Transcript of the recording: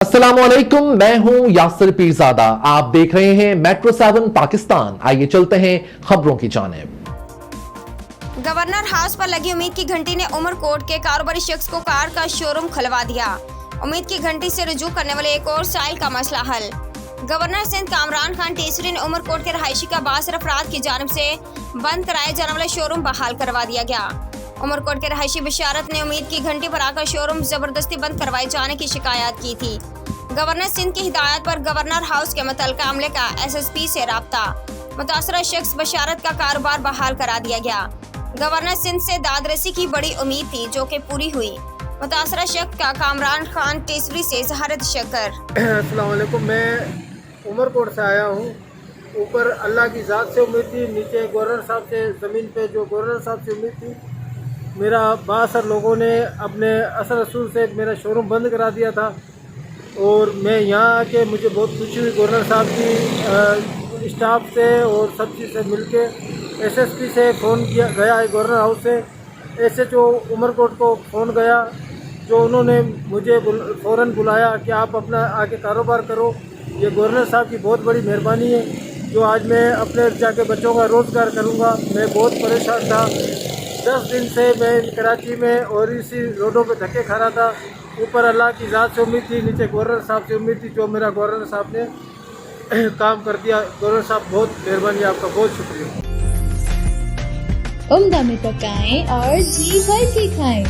अस्सलामुअलैकुम, मैं हूं यासिर पीरजादा। आप देख रहे हैं मेट्रो 7 पाकिस्तान। आइए चलते हैं खबरों की जानिब। गवर्नर हाउस पर लगी उम्मीद की घंटी ने उमरकोट के कारोबारी शख्स को कार का शोरूम खुलवा दिया। उम्मीद की घंटी से रुजू करने वाले एक और साइल का मसला हल। गवर्नर सिंध कामरान खान टेसरी ने उमरकोट के रहायशी का बासर अफराद की जानिब से बंद कराए जाने वाला शोरूम बहाल करवा दिया गया। उमरकोट के रहायशी बशारत ने उम्मीद की घंटी पर आकर शोरूम जबरदस्ती बंद करवाए जाने की शिकायत की थी। गवर्नर सिंध की हिदायत पर गवर्नर हाउस के मुतल्लिका अमले का SSP से राब्ता। मुतासरा शख्स बशारत का कारोबार बहाल करा दिया गया। गवर्नर सिंध से दादरसी की बड़ी उम्मीद थी जो कि पूरी हुई। मुतासरा शख्स का कामरान खान टेसरी से इजहार तशक्कुर। अस्सलाम वालेकुम, मैं उमरकोट से आया हूँ। ऊपर अल्लाह की ज़ात से उम्मीद थी, नीचे गवर्नर साहब से, ज़मीन पे जो गवर्नर साहब से उम्मीद थी। मेरा बासर लोगों ने अपने असर रसूल से मेरा शोरूम बंद करा दिया था और मैं यहाँ आके मुझे बहुत खुशी हुई। गवर्नर साहब की स्टाफ से और सब चीज़ से मिलके SSP से फ़ोन किया गया है, गवर्नर हाउस से SHO उमरकोट को फ़ोन गया, जो उन्होंने मुझे फ़ौरन बुलाया कि आप अपना आके कारोबार करो। ये गवर्नर साहब की बहुत बड़ी मेहरबानी है जो आज मैं अपने जाके बच्चों का रोज़गार करूँगा। मैं बहुत परेशान था, 10 दिन से मैं कराची में और इसी रोडों पे धक्के खा रहा था। ऊपर अल्लाह की ज़ात से उम्मीद थी, नीचे गवर्नर साहब से उम्मीद थी, जो मेरा गवर्नर साहब ने काम कर दिया। गवर्नर साहब बहुत मेहरबानी, आपका बहुत शुक्रिया। उम्दा में पकाएं और जी भर के खाएं।